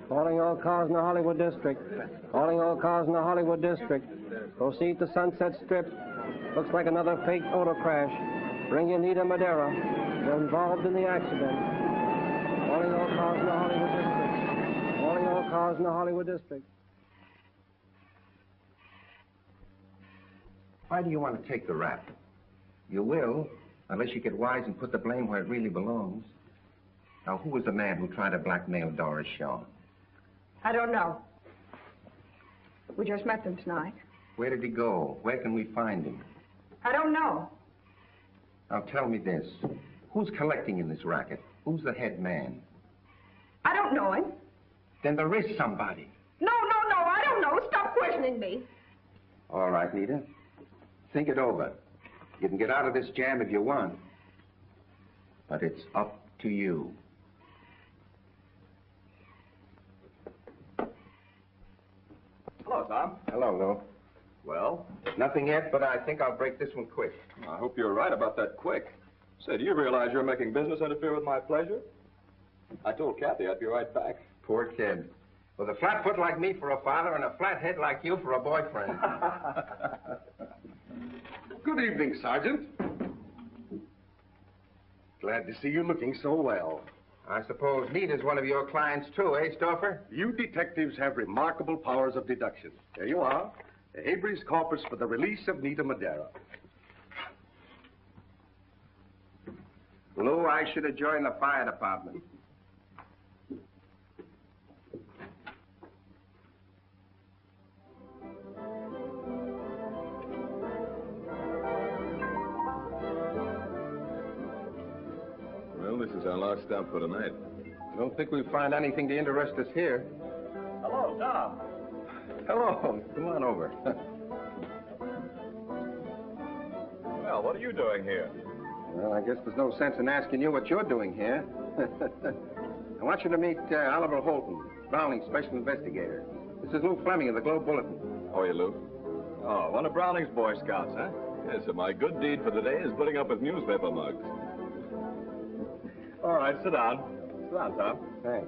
Calling all cars in the Hollywood District. Calling all cars in the Hollywood District. Proceed to Sunset Strip. Looks like another fake auto crash. Bring Anita Madera. You're involved in the accident. Calling all cars in the Hollywood District. Calling all cars in the Hollywood District. Why do you want to take the rap? You will, unless you get wise and put the blame where it really belongs. Now, who was the man who tried to blackmail Doris Shaw? I don't know. We just met them tonight. Where did he go? Where can we find him? I don't know. Now, tell me this. Who's collecting in this racket? Who's the head man? I don't know him. Then there is somebody. No, I don't know. Stop questioning me. All right, Nita. Think it over. You can get out of this jam if you want. But it's up to you. Hello, Tom. Hello, Lou. Well? Nothing yet, but I think I'll break this one quick. I hope you're right about that quick. Say, do you realize you're making business interfere with my pleasure? I told Kathy I'd be right back. Poor kid. With a flat foot like me for a father and a flat head like you for a boyfriend. Good evening, Sergeant. Glad to see you looking so well. I suppose Nita's one of your clients, too, eh, Stauffer? You detectives have remarkable powers of deduction. There you are. The habeas corpus for the release of Nita Madera. Lou, I should have joined the fire department. Well, this is our last stop for tonight. I don't think we'll find anything to interest us here. Hello, Tom. Hello. Come on over. Well, what are you doing here? Well, I guess there's no sense in asking you what you're doing here. I want you to meet Oliver Holton, Browning's special investigator. This is Lou Fleming of the Globe Bulletin. How are you, Lou? Oh, one of Browning's Boy Scouts, huh? Yes, so my good deed for the day is putting up with newspaper mugs. All right, sit down. Sit down, Tom. Thanks.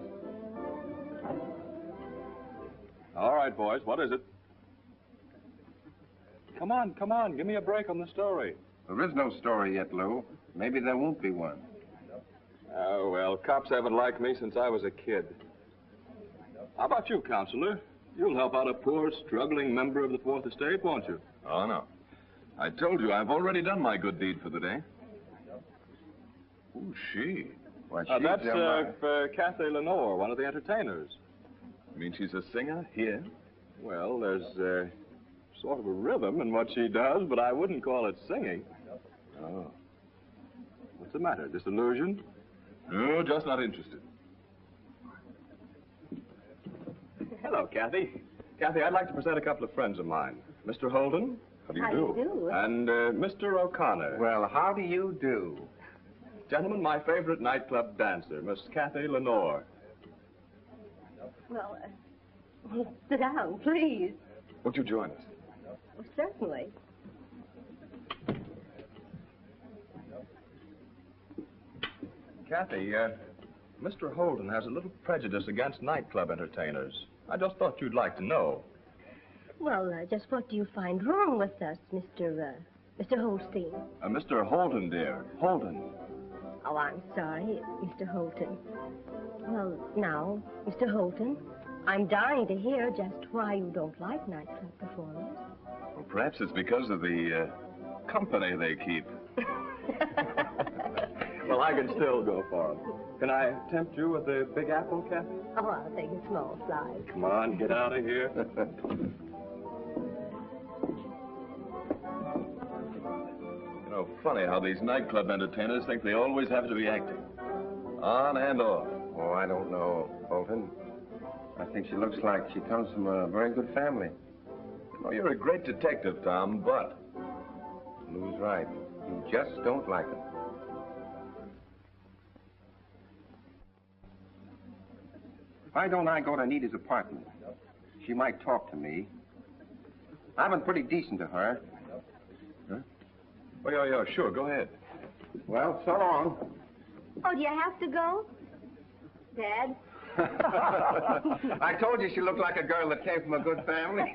All right, boys, what is it? Come on, give me a break on the story. There is no story yet, Lou. Maybe there won't be one. Oh, well, cops haven't liked me since I was a kid. How about you, Counselor? You'll help out a poor, struggling member of the Fourth Estate, won't you? Oh, no. I told you I've already done my good deed for the day. Who's she? Why, That's Kathy Lenore, one of the entertainers. You mean she's a singer here? Well, there's sort of a rhythm in what she does, but I wouldn't call it singing. Oh. What's the matter? Disillusioned? No, just not interested. Hello, Kathy. Kathy, I'd like to present a couple of friends of mine. Mr. Holden. How do you do? And Mr. O'Connor. Well, how do you do? Gentlemen, my favorite nightclub dancer, Miss Kathy Lenore. Well, sit down, please. Won't you join us? Oh, certainly. Kathy, Mr. Holden has a little prejudice against nightclub entertainers. I just thought you'd like to know. Well, just what do you find wrong with us, Mr. Holstein? Mr. Holden, dear. Holden. Oh, I'm sorry, Mr. Holton. Well, now, Mr. Holton, I'm dying to hear just why you don't like nightclub performers. Well, perhaps it's because of the company they keep. Well, I can still go for them. Can I tempt you with the Big Apple, Kathy? Oh, I'll take a small slice. Come on, get out of here. You know, funny how these nightclub entertainers think they always have to be acting. On and off. Oh, I don't know, Holton. I think she looks like she comes from a very good family. Oh, you're a great detective, Tom, but... Lou's right. You just don't like her. Why don't I go to Anita's apartment? She might talk to me. I've been pretty decent to her. Huh? Oh, yeah, sure, go ahead. Well, so long. Oh, do you have to go? Dad? I told you she looked like a girl that came from a good family.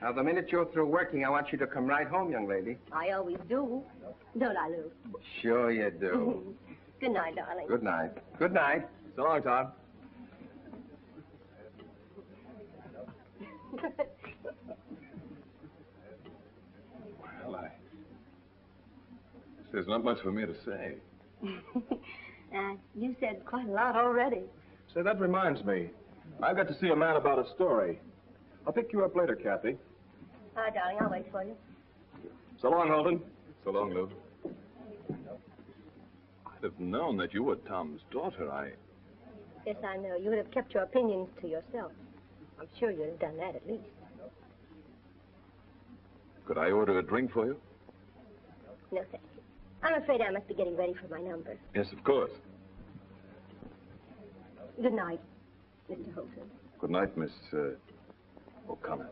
Now, the minute you're through working, I want you to come right home, young lady. I always do. Don't I, Lou? Sure you do. Good night, darling. Good night. Good night. So long, Tom. Well, there's not much for me to say. You said quite a lot already. Say, that reminds me. I've got to see a man about a story. I'll pick you up later, Kathy. All right, darling, I'll wait for you. So long, Holden. So long, Lou. I'd have known that you were Tom's daughter. Yes, I know. You would have kept your opinions to yourself. I'm sure you'd have done that at least. Could I order a drink for you? No, thank you. I'm afraid I must be getting ready for my number. Yes, of course. Good night, Mr. Holton. Good night, Miss O'Connor.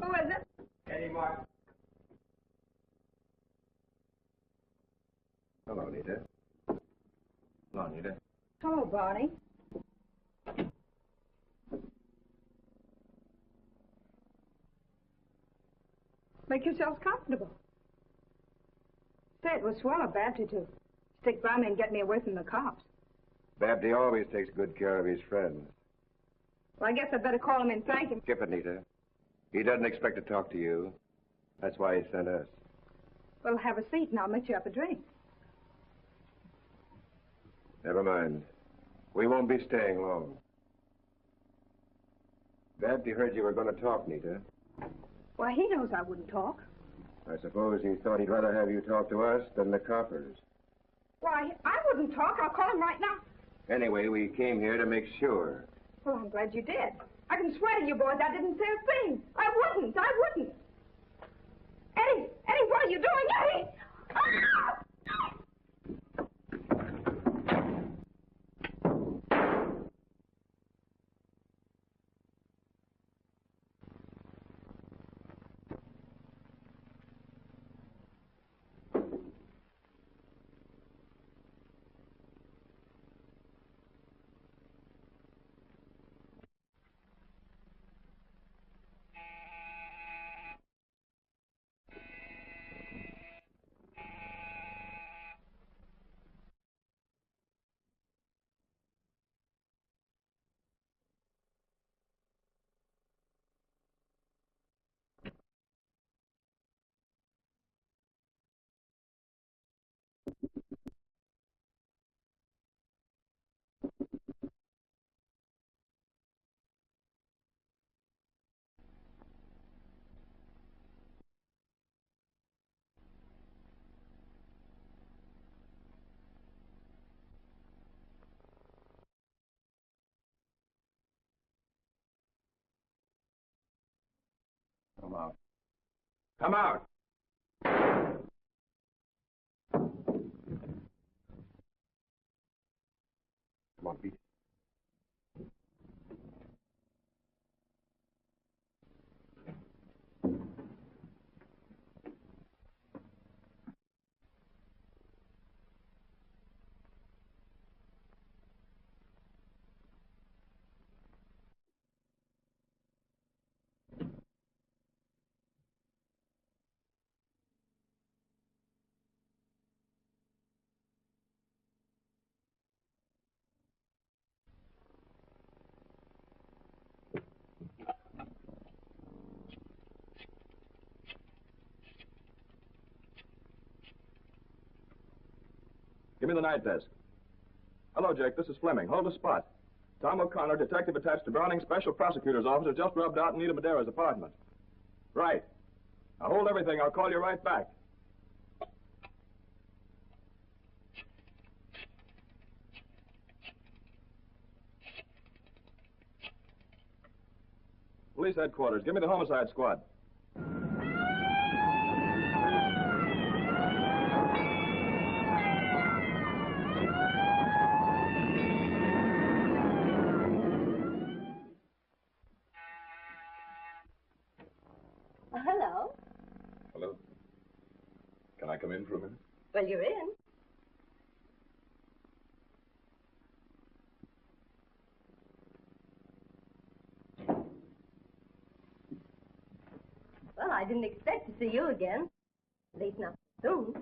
Who is it? Eddie Mark. Hello, Nita. Hello, Nita. Hello, Barney. Make yourselves comfortable. Say, it was swell of Babsy to stick by me and get me away from the cops. Babsy always takes good care of his friends. Well, I guess I'd better call him and thank him. Skip it, Nita. He doesn't expect to talk to you. That's why he sent us. Well, have a seat and I'll mix you up a drink. Never mind. We won't be staying long. Babsy heard you were going to talk, Nita. Why, he knows I wouldn't talk. I suppose he thought he'd rather have you talk to us than the coppers. Why, I wouldn't talk. I'll call him right now. Anyway, we came here to make sure. Well, I'm glad you did. I can swear to you boys I didn't say a thing. I wouldn't. Eddie! Eddie, what are you doing, Eddie? Ah! Come out. Come out! Come on, beat it. Give me the night desk. Hello, Jake. This is Fleming. Hold the spot. Tom O'Connor, detective attached to Browning's Special Prosecutor's Office, has just rubbed out Nita Madera's apartment. Right. Now hold everything. I'll call you right back. Police headquarters. Give me the homicide squad. Hello. Hello? Can I come in for a minute? Well, you're in. Well, I didn't expect to see you again. At least not soon.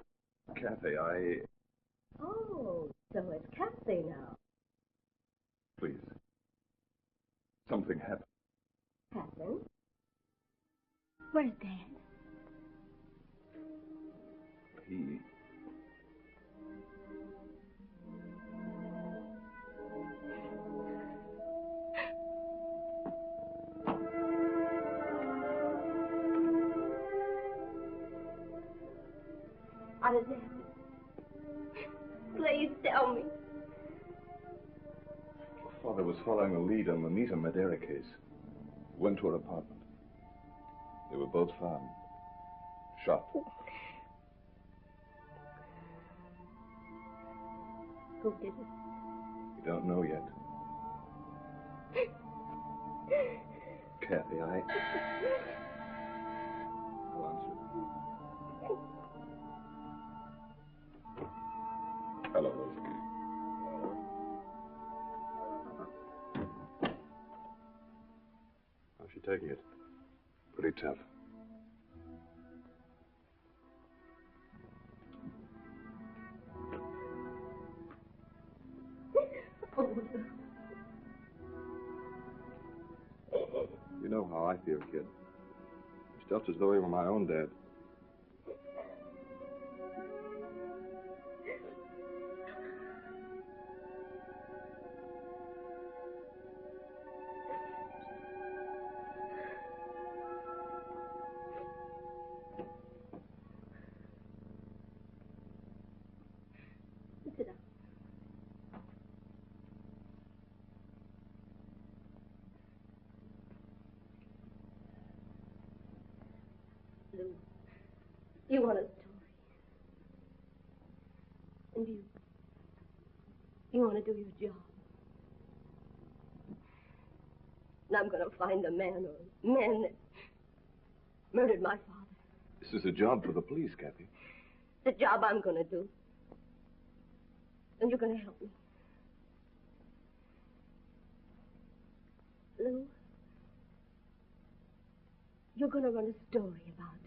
Kathy, I... Oh, so it's Kathy now. Please. Something happened. Happened? Where's Dad? He... What is it? Please tell me. Father was following a lead on the Nita Madera case. Went to her apartment. They were both found. Shot. Who did it? We don't know yet. Kathy, I'll answer. Hello. How's she taking it? Pretty tough. You know how I feel, kid. It's just as though he were my own dad. You want a story. And you want to do your job. And I'm going to find the man or men that murdered my father. This is a job for the police, Kathy. The job I'm going to do. And you're going to help me. Lou, you're going to run a story about it.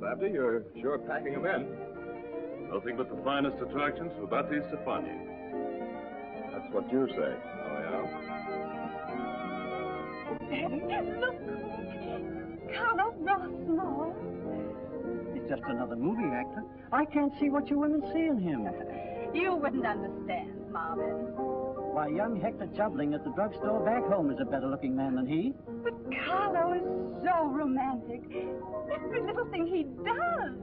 Babty, you're sure packing them in. Nothing but the finest attractions for Batty Stefani. That's what you say. Oh, Daddy, look. Carlos Rossmore. He's just another movie actor. I can't see what you women see in him. You wouldn't understand, Marvin. Why, young Hector Jubling at the drugstore back home is a better-looking man than he. But Carlo is so romantic. Every little thing he does.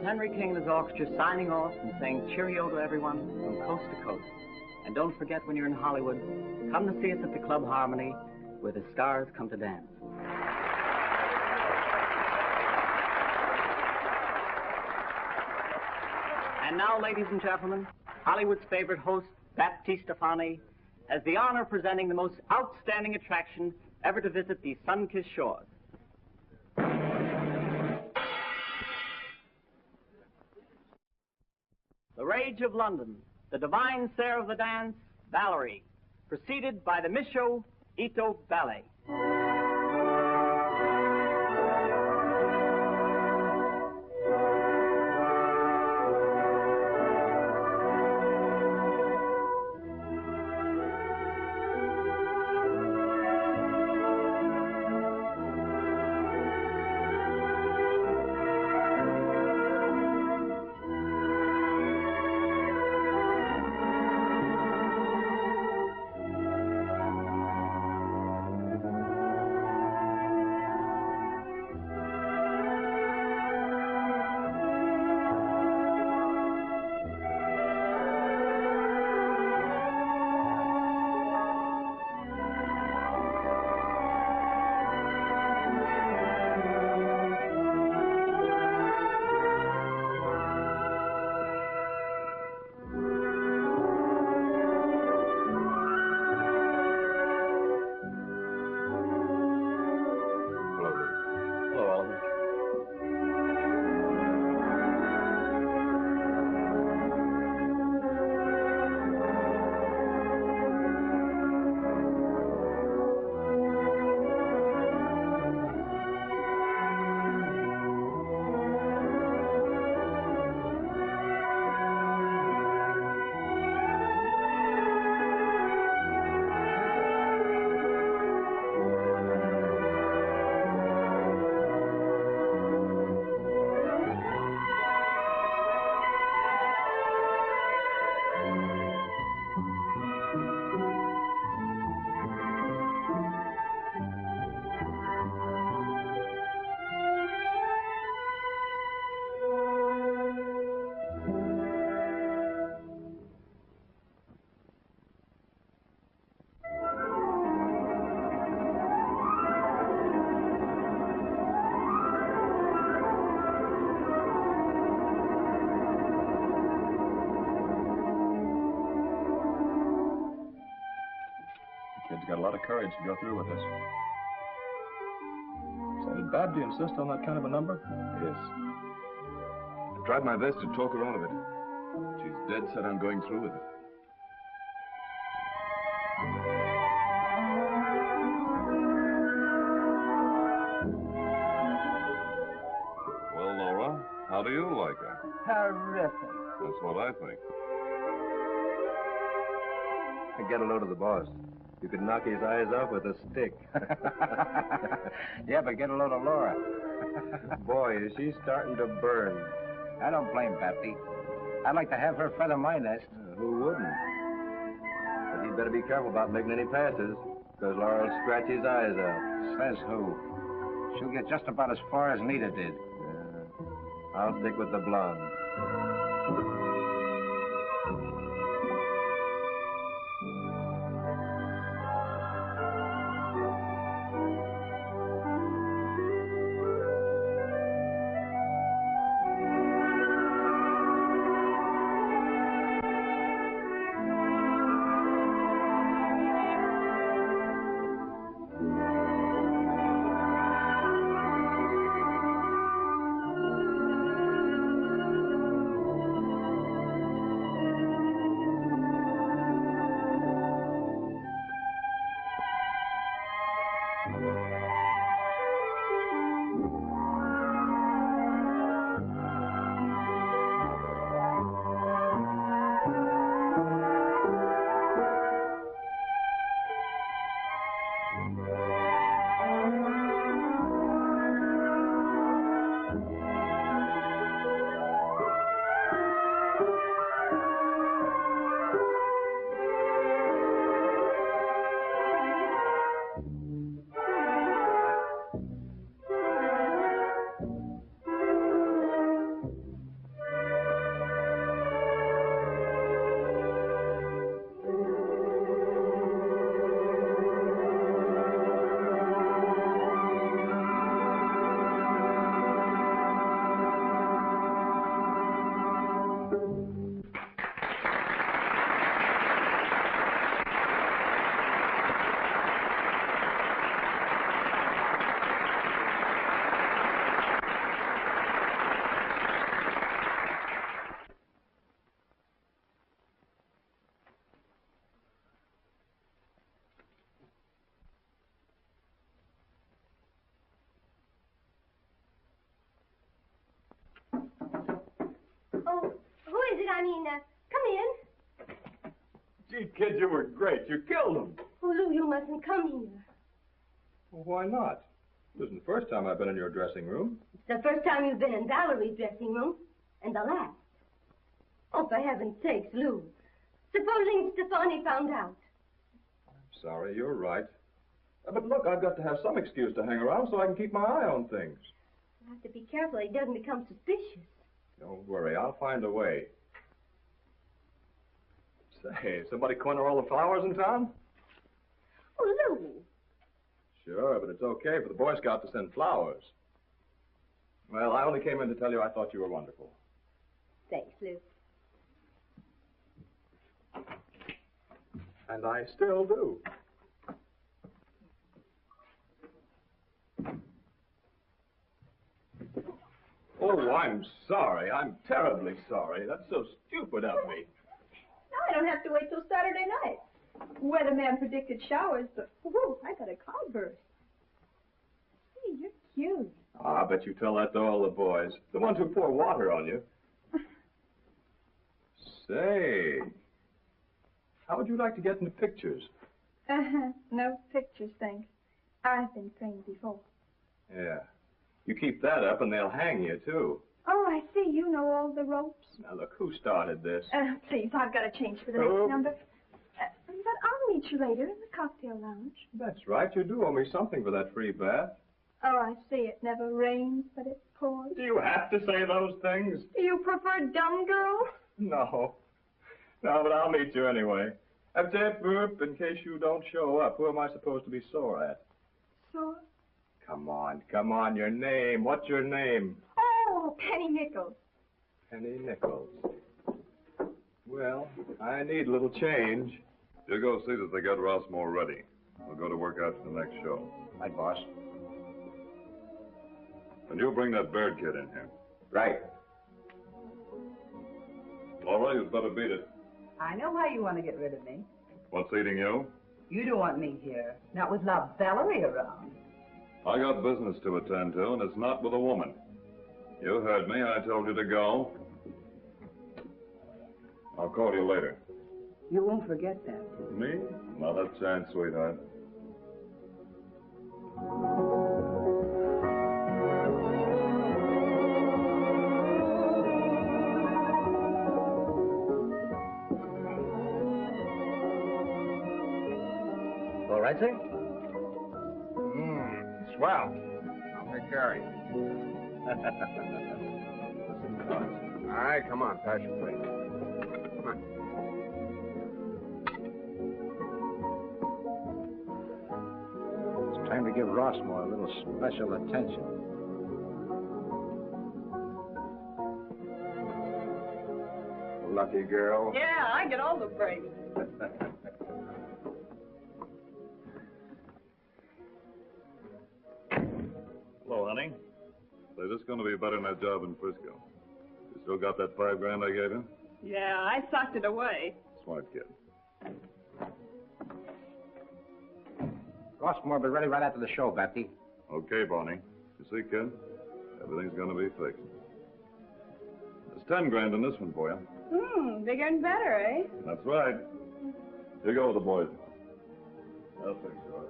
Henry King and his orchestra signing off and saying cheerio to everyone from coast to coast. And don't forget, when you're in Hollywood, come to see us at the Club Harmony, where the stars come to dance. And now, ladies and gentlemen, Hollywood's favorite host, Batty Stefani, has the honor of presenting the most outstanding attraction ever to visit these sun-kissed shores. The Rage of London, the divine Sarah of the dance, Valerie, preceded by the Michaud Ito Ballet. got a lot of courage to go through with this. So did Babsy insist on that kind of a number? Yes. I tried my best to talk her out of it. She's dead set on going through with it. Well, Laura, how do you like her? Terrific. That's what I think. Get a load of the boss. You could knock his eyes out with a stick. Yeah, but get a load of Laura. Boy, is she starting to burn. I don't blame Pappy. I'd like to have her feather my nest. Who wouldn't? But he'd better be careful about making any passes, because Laura'll scratch his eyes out. Says who? She'll get just about as far as Nita did. I'll stick with the blonde. Come in. Gee, kid, you were great. You killed him. Oh, Lou, you mustn't come here. Well, why not? This isn't the first time I've been in your dressing room. It's the first time you've been in Valerie's dressing room, and the last. Oh, for heaven's sakes, Lou. Supposing Stefani found out. I'm sorry, you're right. But look, I've got to have some excuse to hang around so I can keep my eye on things. You have to be careful he doesn't become suspicious. Don't worry, I'll find a way. Say, somebody corner all the flowers in town? Oh, Lou. Sure, but it's okay for the Boy Scout to send flowers. Well, I only came in to tell you I thought you were wonderful. Thanks, Lou. And I still do. Oh, I'm sorry. I'm terribly sorry. That's so stupid of me. Now I don't have to wait till Saturday night. Weatherman predicted showers, but whoa, I got a cloudburst. Hey, you're cute. I bet you tell that to all the boys. The ones who pour water on you. Say, how would you like to get into pictures? No pictures, thanks. I've been framed before. Yeah. You keep that up and they'll hang you, too. Oh, I see. You know all the ropes. Now, look, who started this? Please, I've got to change for the next number. But I'll meet you later in the cocktail lounge. That's right. You do owe me something for that free bath. Oh, I see. It never rains, but it pours. Do you have to say those things? Do you prefer dumb girl? No. No, but I'll meet you anyway. In case you don't show up, who am I supposed to be sore at? Sore? Come on, your name. What's your name? Oh, Penny Nichols. Penny Nichols. Well, I need a little change. You go see that they get Rossmore ready. We'll go to work out for the next show. Right, boss. And you'll bring that Baird kid in here. Right. Laura, you'd better beat it. I know why you want to get rid of me. What's eating you? You don't want me here. Not with La Valerie around. I got business to attend to, and it's not with a woman. You heard me. I told you to go. I'll call you later. You won't forget that. Me? Not a chance, sweetheart. All right, sir? Swell. I'll take care of you. All right, come on, pass your plate. Come on. It's time to give Rossmore a little special attention. Lucky girl. Yeah, I get all the breaks. Hello, honey. Say, this is going to be better than that job in Frisco. You still got that $5,000 I gave you? Yeah, I socked it away. Smart kid. Rossmore will be ready right after the show, Bapty. Okay, Bonnie. You see, kid? Everything's going to be fixed. There's $10,000 in this one for you. Bigger and better, eh? That's right. You go with the boys. I'll fix you up.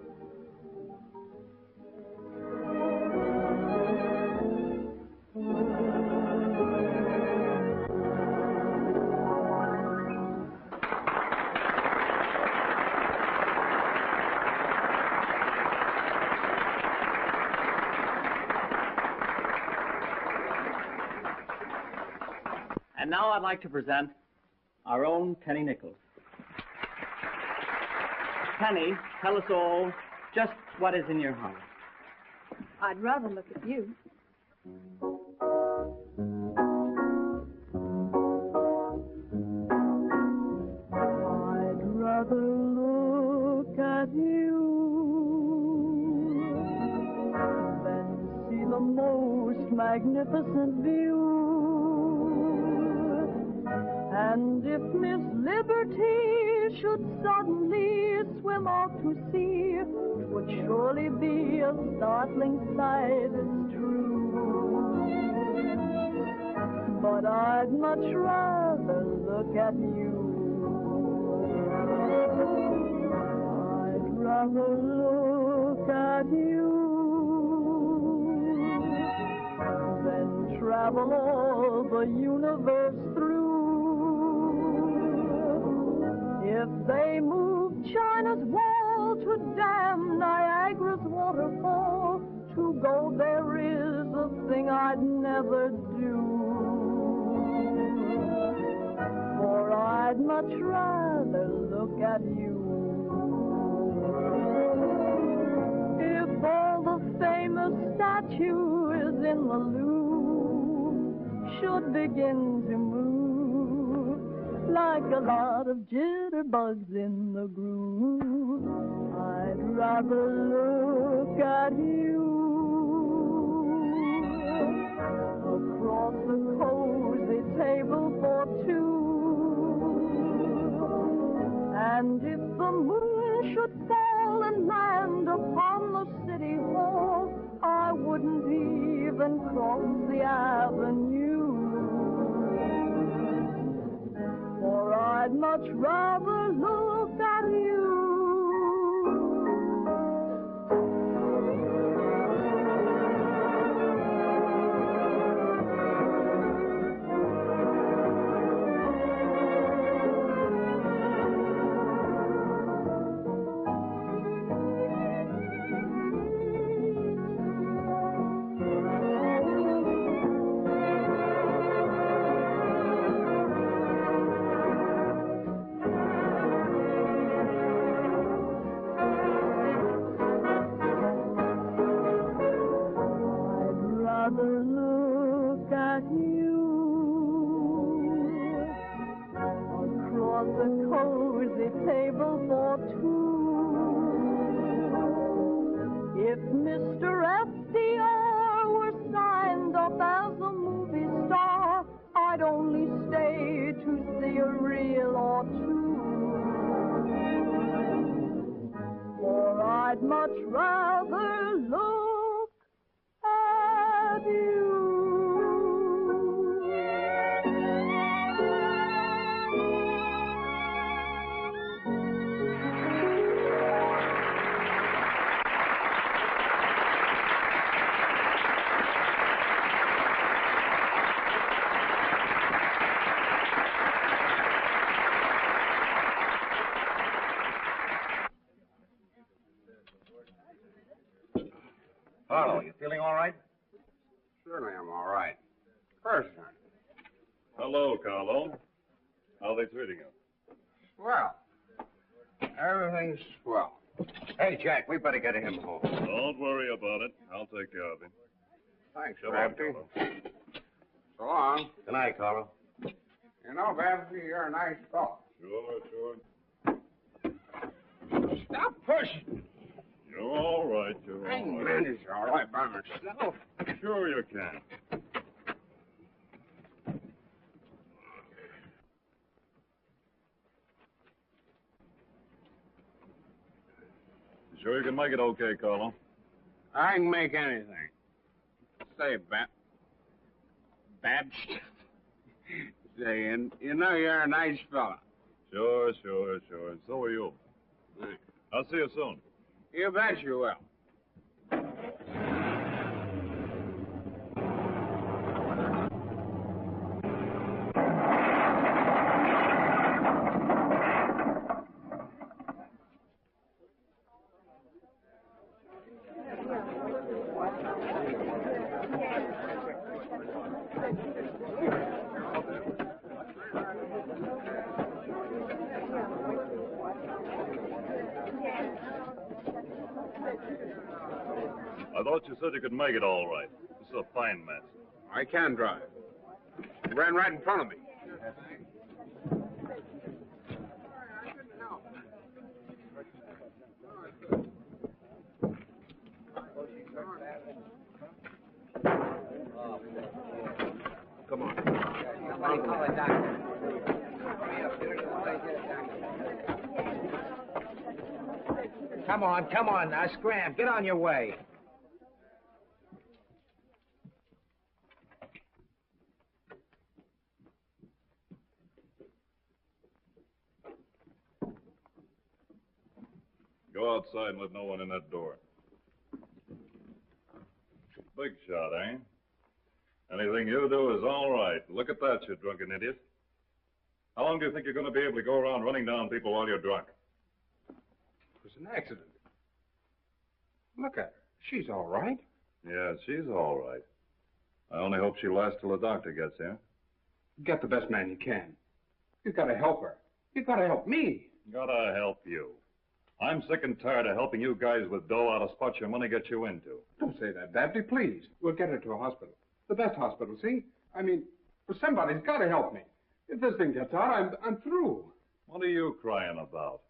And now I'd like to present our own Penny Nichols. Penny, tell us all just what is in your heart. I'd rather look at you. I'd rather look at you than see the most magnificent view. And if Miss Liberty should suddenly swim out to sea, it would surely be a startling sight, it's true. But I'd much rather look at you. I'd rather look at you than travel all the universe through. If they move China's wall to dam Niagara's waterfall, to go there is a thing I'd never do. For I'd much rather look at you. If all the famous statues in the Louvre should begin to move like a lot of jitterbugs in the groove, I'd rather look at you across the cozy table for two. And if the moon should fall and land upon the city hall, I wouldn't even cross the avenue. For I'd much rather look at you. Across a cozy table for two. If Mr. FDR were signed up as a movie star, I'd only stay to see a reel or two. For I'd much rather look at you. Carlo, you feeling all right? Certainly I'm all right. First time. Hello, Carlo. How are they treating you? Swell. Everything's swell. Hey, Jack, we better get him home. Don't worry about it. I'll take care of him. Thanks, Come on, Babsy. Carlo. So long. Good night, Carlo. You know, Babsy, you're a nice fellow. Sure. Stop pushing. You're all right. You're I all can right. manage all right by myself. Sure you can. You sure you can make it okay, Carlo? I can make anything. Say, Babs. Say, you know you're a nice fella. Sure. So are you. Thanks. I'll see you soon. You bet you will. I thought you said you could make it all right. This is a fine mess. I can drive. You ran right in front of me. Come on. Come on. Now, scram. Get on your way. Go outside and let no one in that door. Big shot, eh? Anything you do is all right. Look at that, you drunken idiot. How long do you think you're going to be able to go around running down people while you're drunk? It was an accident. Look at her. She's all right. Yeah, she's all right. I only hope she lasts till the doctor gets here. Get the best man you can. You've got to help her. You've got to help me. Gotta help you. I'm sick and tired of helping you guys with dough out of spots your money gets you into. Don't say that, Babsy, please. We'll get her to a hospital. The best hospital, see? I mean, somebody's got to help me. If this thing gets out, I'm through. What are you crying about?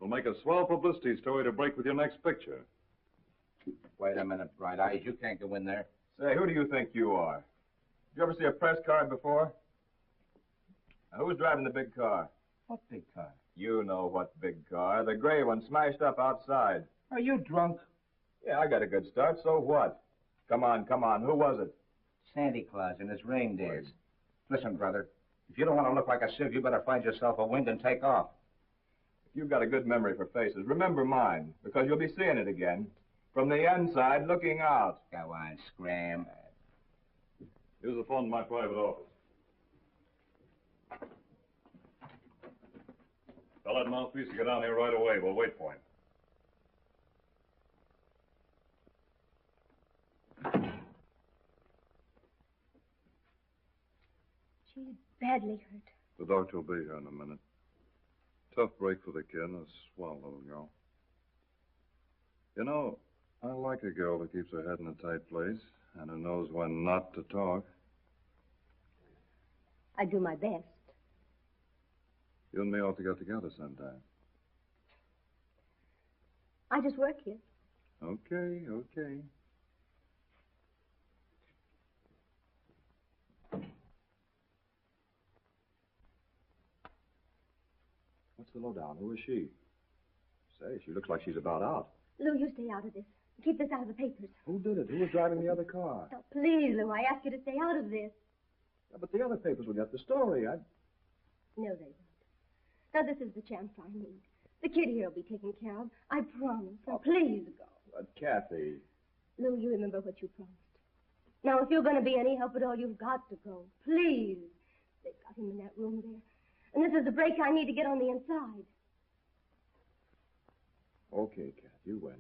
We'll make a swell publicity story to break with your next picture. Wait a minute, Bright Eyes. You can't go in there. Say, who do you think you are? Did you ever see a press card before? Now, who's driving the big car? What big car? You know what big car. The gray one smashed up outside. Are you drunk? Yeah, I got a good start, so what? Come on. Who was it? Santa Claus and his reindeers. Listen, brother, if you don't want to look like a sieve, you better find yourself a wind and take off. If you've got a good memory for faces, remember mine, because you'll be seeing it again. From the inside, looking out. Go on, scram. Here's the phone to my private office. Tell that mouthpiece to get down here right away. We'll wait for him. She's badly hurt. The doctor will be here in a minute. Tough break for the kid and a swell little girl. You know, I like a girl that keeps her head in a tight place and who knows when not to talk. I do my best. You and me ought to get together sometime. I just work here. Okay, okay. What's the lowdown? Who is she? Say, she looks like she's about out. Lou, you stay out of this. Keep this out of the papers. Who did it? Who was driving the other car? Oh, please, Lou, I ask you to stay out of this. Yeah, but the other papers will get the story. No, they won't. Now, this is the chance I need. The kid here will be taken care of. I promise. So please go. But, Kathy... Lou, you remember what you promised. Now, if you're going to be any help at all, you've got to go. Please. They've got him in that room there. And this is the break I need to get on the inside. Okay, Kat, you win.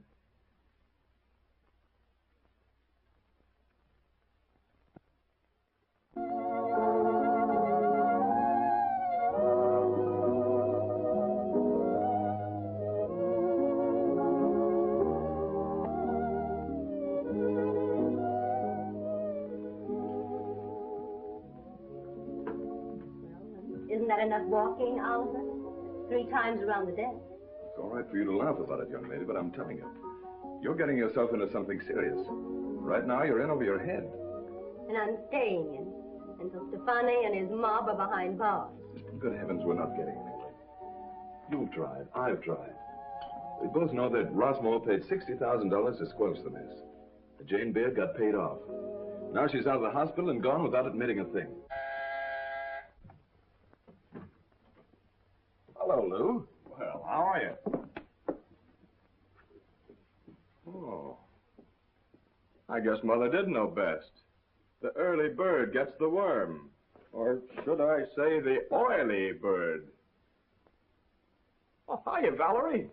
Isn't that enough walking, Oliver? 3 times around the desk. It's all right for you to laugh about it, young lady, but I'm telling you, you're getting yourself into something serious. Right now, you're in over your head. And I'm staying in until Stefani and his mob are behind bars. Good heavens, we're not getting anywhere. You've tried. I've tried. We both know that Rosmo paid $60,000 to squelch the mess. Jane Beard got paid off. Now she's out of the hospital and gone without admitting a thing. Hello, Lou. Well, how are you? Oh. I guess Mother did know best. The early bird gets the worm. Or should I say the oily bird? Oh, hiya, Valerie.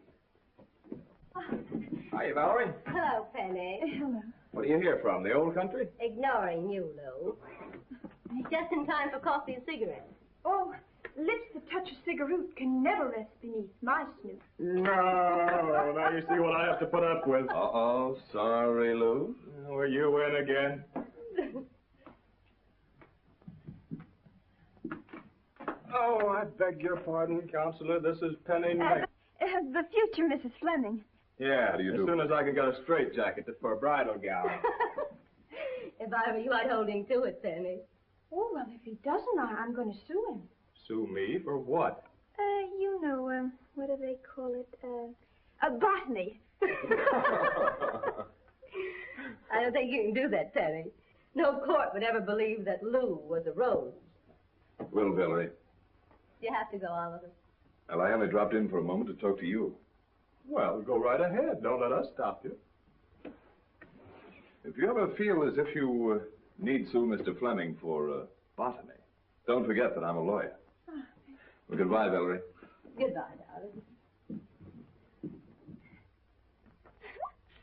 Hiya, Valerie. Hello, Penny. Hello. What are you here from, the old country? Ignoring you, Lou. Just in time for coffee and cigarettes. Oh, lips that touch a cigarette can never rest beneath my snoot. No, now you see what I have to put up with. Uh-oh, sorry, Lou. Were you in again? Oh, I beg your pardon, Counselor. This is Penny Knight. The future Mrs. Fleming. Yeah, How do you as do? soon as I can get a straitjacket for a bridal gown. If I were you, I'd hold him to it, Penny. Oh, well, if he doesn't, I'm going to sue him. Sue me for what? You know, what do they call it? Botany. I don't think you can do that, Penny. No court would ever believe that Lou was a rose. Well, Valerie. You have to go, Oliver. Well, I only dropped in for a moment to talk to you. Well, go right ahead. Don't let us stop you. If you ever feel as if you need sue Mr. Fleming for botany, don't forget that I'm a lawyer. Well, goodbye, Valerie. Goodbye, darling.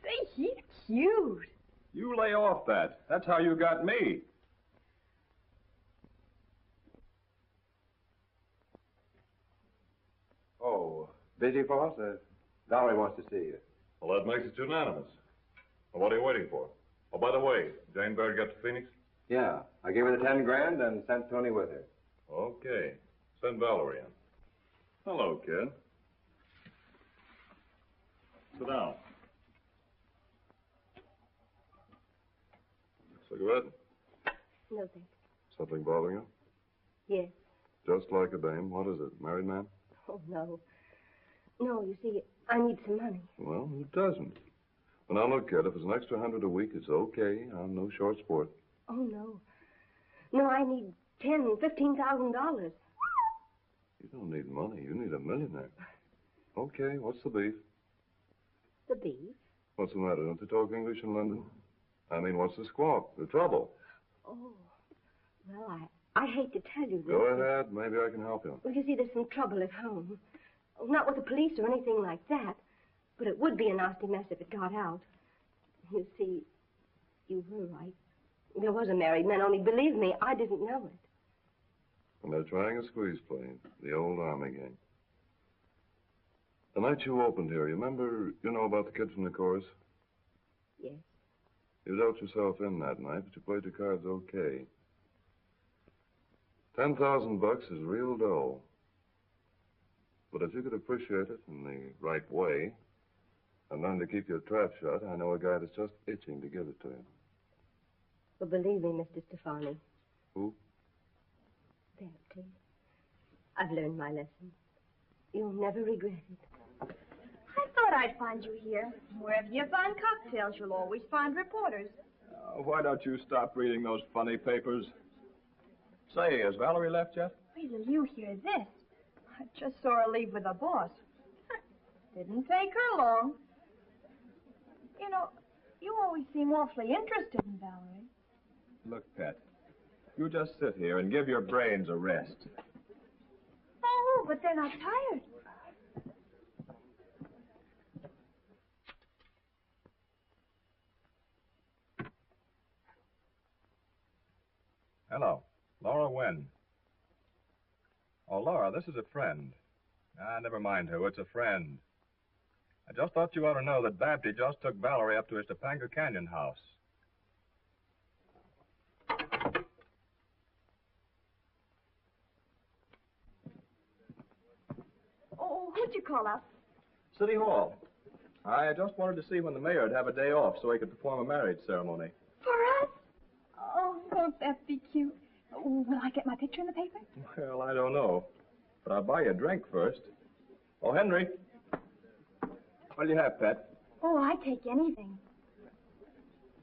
Say, he's cute. You lay off that. That's how you got me. Oh, busy, boss? Valerie wants to see you. Well, that makes it unanimous. Well, what are you waiting for? Oh, by the way, Jane Baird got to Phoenix? Yeah, I gave her the 10 grand and sent Tony with her. Okay. Send Valerie in. Hello, kid. Sit down. Cigarette? No, thanks. Something bothering you? Yes. Just like a dame. What is it? Married man? Oh, no. No, you see, I need some money. Well, who doesn't? Well, now, look, kid, if it's an extra $100 a week, it's okay. I'm no short sport. Oh, no. No, I need $10,000, $15,000. You don't need money. You need a millionaire. Okay, what's the beef? The beef? What's the matter? Don't they talk English in London? I mean, what's the squawk? The trouble? Oh, well, I hate to tell you this. Go ahead. Maybe I can help you. Well, you see, there's some trouble at home. Not with the police or anything like that, but it would be a nasty mess if it got out. You see, you were right. There was a married man, only believe me, I didn't know it. And they're trying a squeeze play, the old army game. The night you opened here, you know about the kid from the chorus? Yes. You dealt yourself in that night, but you played your cards okay. $10,000 is real dough. But if you could appreciate it in the right way, And learn to keep your trap shut. I know a guy that's just itching to give it to you. Well, believe me, Mr. Stefani. Who? There, please. I've learned my lesson. You'll never regret it. I thought I'd find you here. Wherever you find cocktails, you'll always find reporters. Why don't you stop reading those funny papers? Say, has Valerie left yet? Wait till you hear this. I just saw her leave with the boss. Didn't take her long. You know, you always seem awfully interested in Valerie. Look, Pet, you just sit here and give your brains a rest. Oh, but they're not tired. Hello. Laura Wynn. Oh, Laura, this is a friend. Never mind who. It's a friend. I just thought you ought to know that Babty just took Valerie up to his Topanga Canyon house. Oh, who'd you call up? City Hall. I just wanted to see when the mayor would have a day off so he could perform a marriage ceremony. For us? Oh, won't that be cute? Oh, will I get my picture in the paper? Well, I don't know. But I'll buy you a drink first. Oh, Henry. What'll you have, Pet? Oh, I take anything.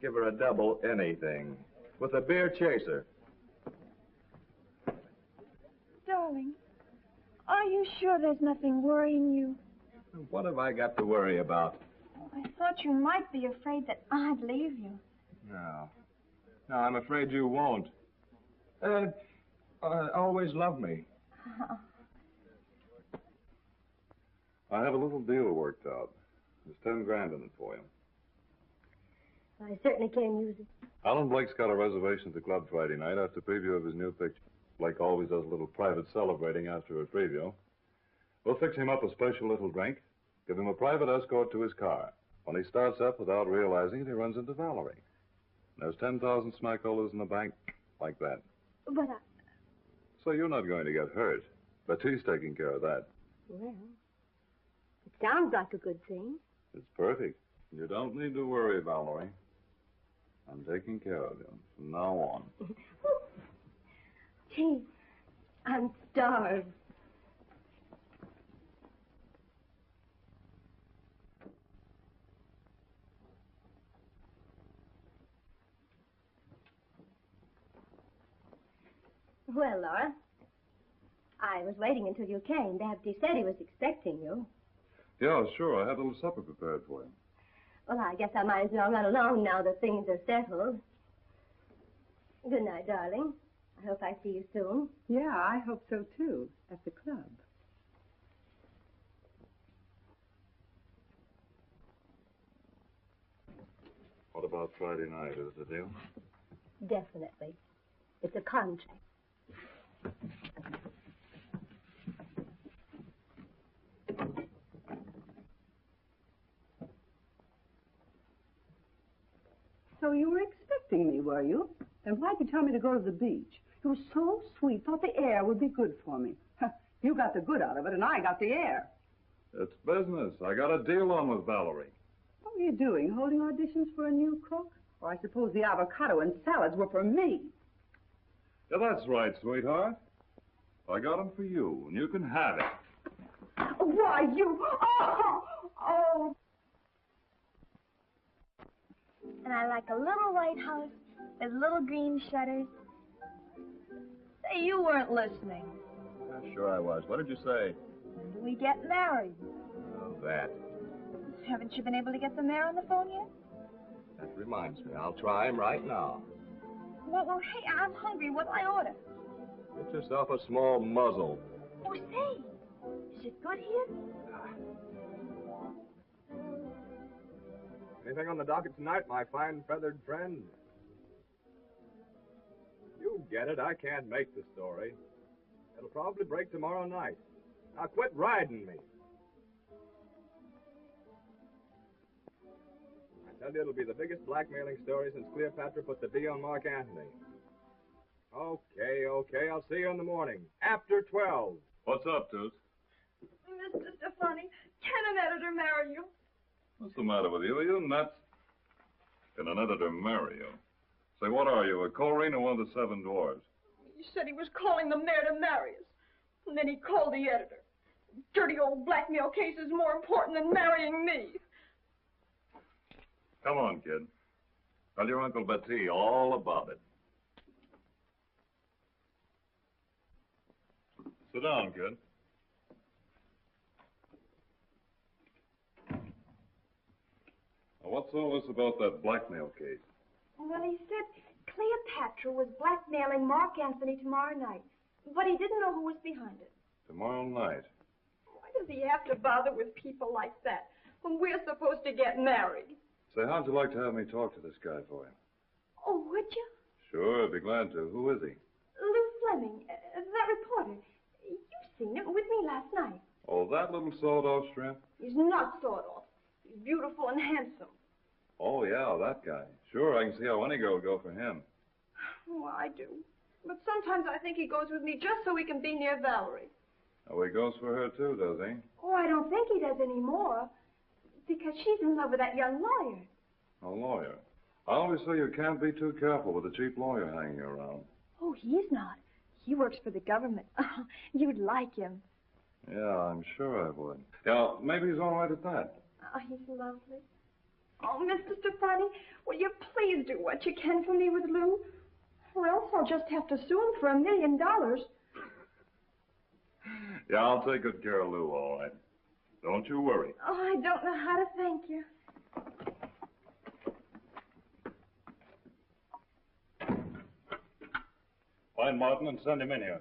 Give her a double anything. With a beer chaser. Darling, are you sure there's nothing worrying you? What have I got to worry about? Oh, I thought you might be afraid that I'd leave you. No. No, I'm afraid you won't. Always love me. I have a little deal worked out. There's 10 grand in it for you. I certainly can use it. Alan Blake's got a reservation at the club Friday night after preview of his new picture. Blake always does a little private celebrating after a preview. We'll fix him up a special little drink, give him a private escort to his car. When he starts up without realizing it, he runs into Valerie. There's 10,000 smackolas in the bank, like that. But So you're not going to get hurt. But he's taking care of that. well, it sounds like a good thing. It's perfect. You don't need to worry, Valerie. I'm taking care of you from now on. Gee, I'm starved. Well, Laura, I was waiting until you came. Babty said he was expecting you. Yeah, sure. I have a little supper prepared for you. Well, I guess I might as well run along now that things are settled. Good night, darling. I hope I see you soon. Yeah, I hope so, too, at the club. What about Friday night? Is it a deal? Definitely. It's a contract. So you were expecting me, were you? Then why'd you tell me to go to the beach? It was so sweet. Thought the air would be good for me. You got the good out of it, and I got the air. It's business. I got a deal on with Valerie. What were you doing, holding auditions for a new cook? Or I suppose the avocado and salads were for me. Yeah, that's right, sweetheart. I got them for you, and you can have it. Why, you... Oh! And I like a little white house with little green shutters. Say, you weren't listening. Sure I was. What did you say? When do we get married? Oh, that. Haven't you been able to get the mayor on the phone yet? That reminds me. I'll try him right now. Well, hey, I'm hungry. What'll I order? Get yourself a small muzzle. Oh, say, is it good here? Anything on the docket tonight, my fine feathered friend? You get it. I can't make the story. It'll probably break tomorrow night. Now quit riding me. I tell you, it'll be the biggest blackmailing story since Cleopatra put the D on Mark Antony. Okay. I'll see you in the morning. After 12. What's up, Toots? Mr. Stefani, can an editor marry you? What's the matter with you? Are you nuts? Can an editor marry you? Say, what are you, a Corrine or one of the Seven Dwarfs? He said he was calling the mayor to marry us. And then he called the editor. Dirty old blackmail case is more important than marrying me. Come on, kid. Tell your Uncle Betty all about it. Sit down, kid. Now, what's all this about that blackmail case? Well, he said Cleopatra was blackmailing Mark Anthony tomorrow night. But he didn't know who was behind it. Tomorrow night. Why does he have to bother with people like that when we're supposed to get married? Say, how'd you like to have me talk to this guy for you? Oh, would you? Sure, I'd be glad to. Who is he? Lou Fleming, that reporter. You've seen him with me last night. Oh, that little sawed-off shrimp? He's not sawed off. He's beautiful and handsome. Oh, yeah, that guy. Sure, I can see how any girl would go for him. Oh, I do. But sometimes I think he goes with me just so he can be near Valerie. Oh, he goes for her, too, does he? Oh, I don't think he does anymore. Because she's in love with that young lawyer. A lawyer? I always say you can't be too careful with a cheap lawyer hanging around. Oh, he's not. He works for the government. You'd like him. Yeah, I'm sure I would. Yeah, maybe he's all right at that. Oh, he's lovely. Oh, Mr. Stefani, will you please do what you can for me with Lou? Or else I'll just have to sue him for $1 million. Yeah, I'll take good care of Lou, all right. Don't you worry. Oh, I don't know how to thank you. Find Martin and send him in here.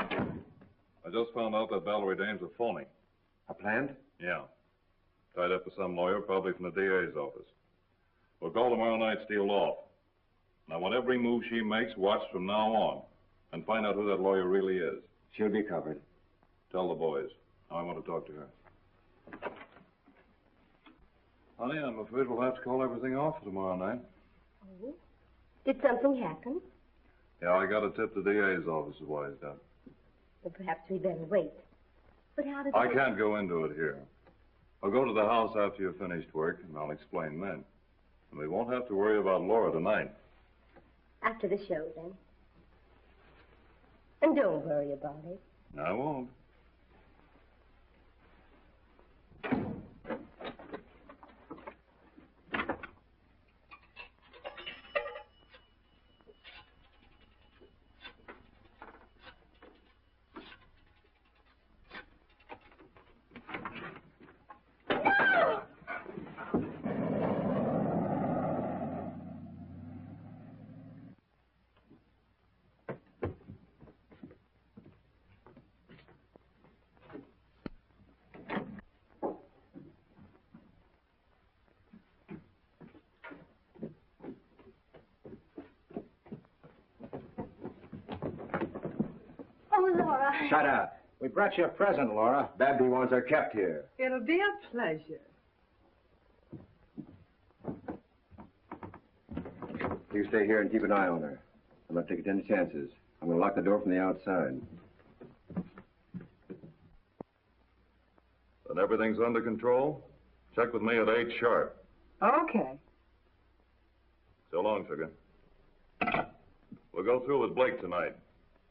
I just found out that Valerie Dame's a phony. A planned? Yeah. Tied up with some lawyer, probably from the DA's office. We'll call tomorrow night, steal off. Now, what every move she makes, watch from now on. And find out who that lawyer really is. She'll be covered. Tell the boys. Now I want to talk to her. Honey, I'm afraid we'll have to call everything off for tomorrow night. Oh? Did something happen? Yeah, I got a tip the DA's office is wised up. Well, perhaps we better wait. But how did I can't go into it here. I'll go to the house after you've finished work, and I'll explain then. And we won't have to worry about Laura tonight. After the show, then. And don't worry about it. I won't. Laura. Shut up. We brought you a present, Laura. Babby wants her kept here. It'll be a pleasure. You stay here and keep an eye on her. I'm not taking any chances. I'm going to lock the door from the outside. Then everything's under control? Check with me at 8 sharp. Okay. So long, sugar. We'll go through with Blake tonight.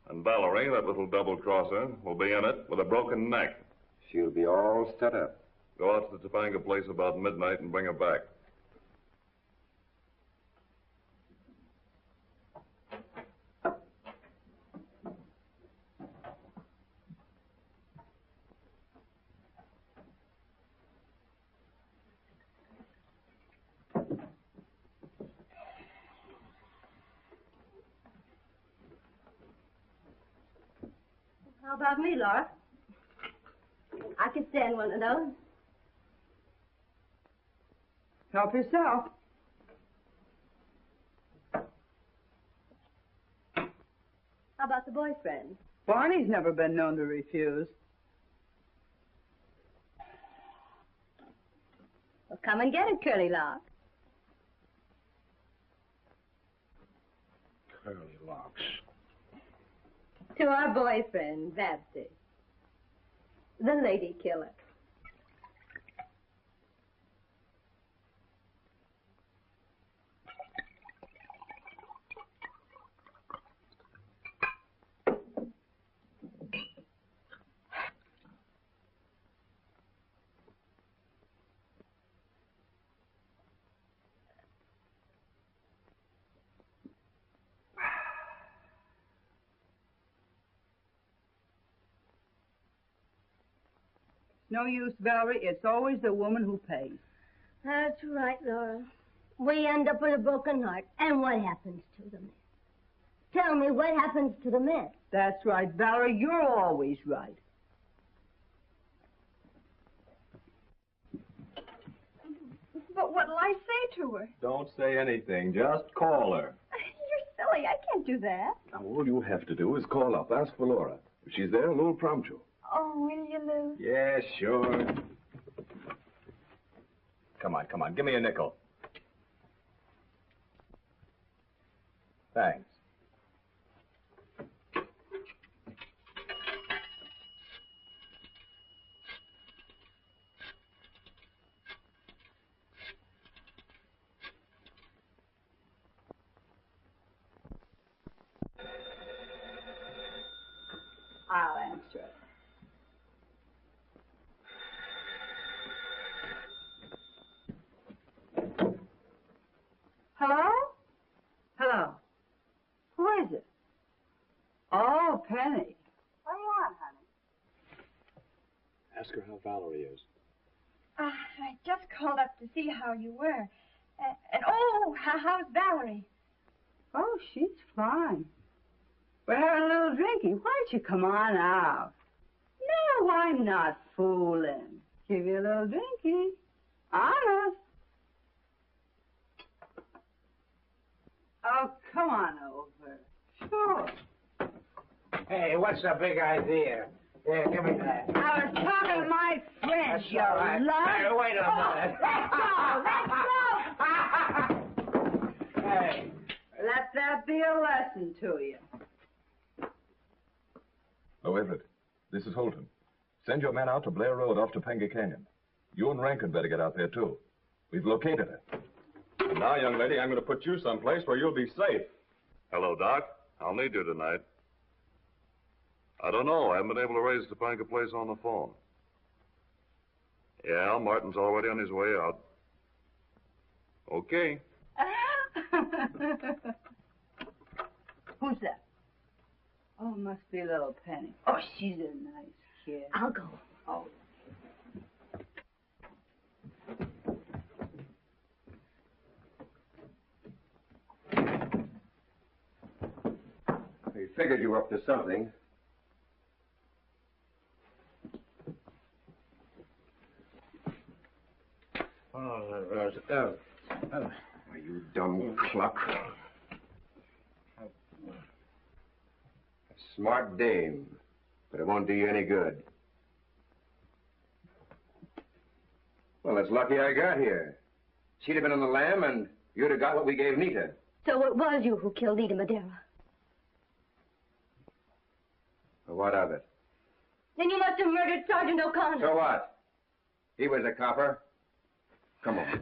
And Valerie, that little double-crosser, will be in it with a broken neck. She'll be all set up. Go out to the Topanga place about midnight and bring her back. How about me, Laura? I could stand one of those. Help yourself. How about the boyfriend? Barney's never been known to refuse. Well, come and get it, Curly Lock. Curly locks. To our boyfriend, Babsy. The lady killer. No use, Valerie. It's always the woman who pays. That's right, Laura. We end up with a broken heart. And what happens to the men? Tell me, what happens to the men? That's right, Valerie. You're always right. But what'll I say to her? Don't say anything. Just call her. You're silly. I can't do that. Now, all you have to do is call up, ask for Laura. If she's there, Lou will prompt you. Oh, will you, Lou? Yeah, sure. Come on. Give me a nickel. Thanks. I'll answer it. Hello? Hello. Who is it? Oh, Penny. What do you want, honey? Ask her how Valerie is. I just called up to see how you were. How's Valerie? Oh, she's fine. We're having a little drinky. Why don't you come on out? No, I'm not fooling. Give you a little drinky. Honest. Oh, come on over. Sure. Hey, what's the big idea? Here, give me that. I was talking to my friend, That's you all right. love. Hey, wait a minute. Let's go. Hey, let that be a lesson to you. Oh, Everett, this is Holton. Send your men out to Blair Road off Topanga Canyon. You and Rankin better get out there, too. We've located her. And now, young lady, I'm going to put you someplace where you'll be safe. Hello, Doc. I'll need you tonight. I don't know. I haven't been able to raise Topanga Place on the phone. Yeah, Martin's already on his way out. Okay. Who's that? Oh, must be little Penny. Oh, she's a nice kid. I'll go. Oh. We figured you were up to something. Oh, you dumb cluck. A smart dame, but it won't do you any good. Well, it's lucky I got here. She'd have been on the lam, and you'd have got what we gave Nita. So it was you who killed Nita Madera. Well, what of it? Then you must have murdered Sergeant O'Connor. So what? He was a copper. Come on.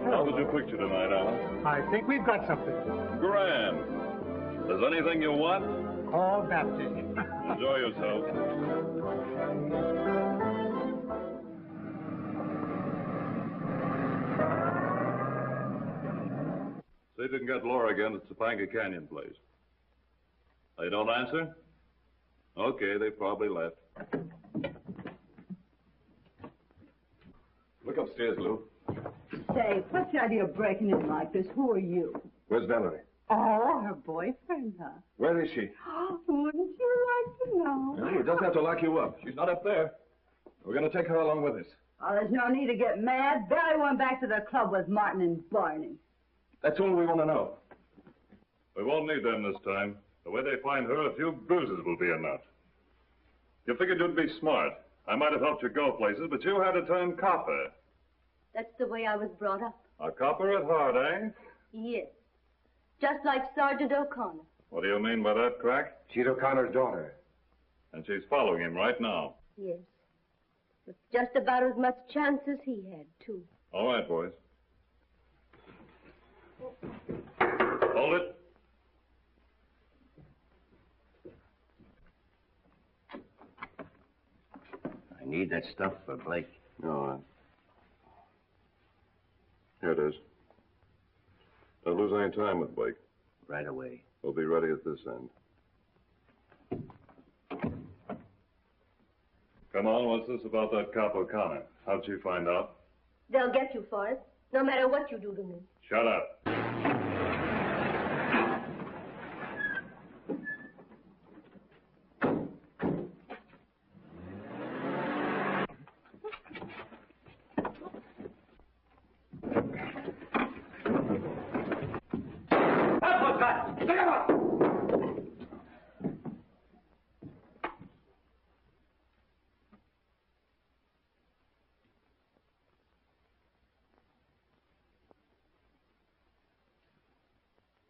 How was your picture tonight, Alan? I think we've got something. Grand. There's anything you want? All baptism. Enjoy yourself. See if you can get Laura again at Topanga Canyon Place. They don't answer? Okay, they probably left. Look upstairs, Lou. Say, what's the idea of breaking in like this? Who are you? Where's Valerie? Oh, her boyfriend, huh? Where is she? Wouldn't you like to know? Well, we just have to lock you up. She's not up there. We're going to take her along with us. Oh, there's no need to get mad. Barry went back to the club with Martin and Barney. That's all we want to know. We won't need them this time. The way they find her, a few bruises will be enough. You figured you'd be smart. I might have helped you go places, but you had to turn copper. That's the way I was brought up. A copper at heart, eh? Yes. Just like Sergeant O'Connor. What do you mean by that, Crack? She's O'Connor's daughter. And she's following him right now. Yes. With just about as much chance as he had, too. All right, boys. Hold it. I need that stuff for Blake. No, here it is. Don't lose any time with Blake. Right away. We'll be ready at this end. Come on, what's this about that cop O'Connor? How'd you find out? They'll get you for it, no matter what you do to me. Shut up.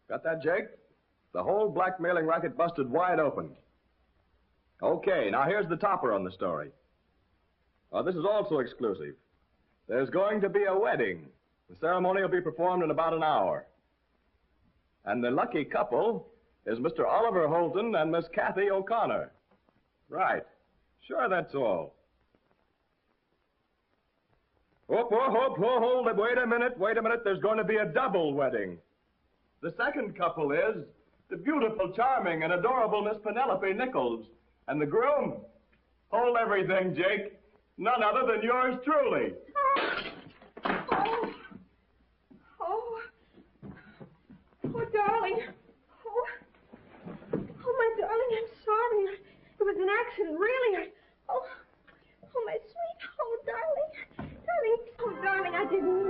Got that, Jake? The whole blackmailing racket busted wide open. Okay, now here's the topper on the story. This is also exclusive. There's going to be a wedding. The ceremony will be performed in about an hour. And the lucky couple is Mr. Oliver Holton and Miss Kathy O'Connor. Right. Sure, that's all. Hold it. Wait a minute. There's going to be a double wedding. The second couple is the beautiful, charming, and adorable Miss Penelope Nichols. And the groom? Hold everything, Jake. None other than yours truly. Oh, darling. Oh, my darling, I'm sorry. It was an accident, really. Oh, my sweet. Oh, darling. Oh, darling, I didn't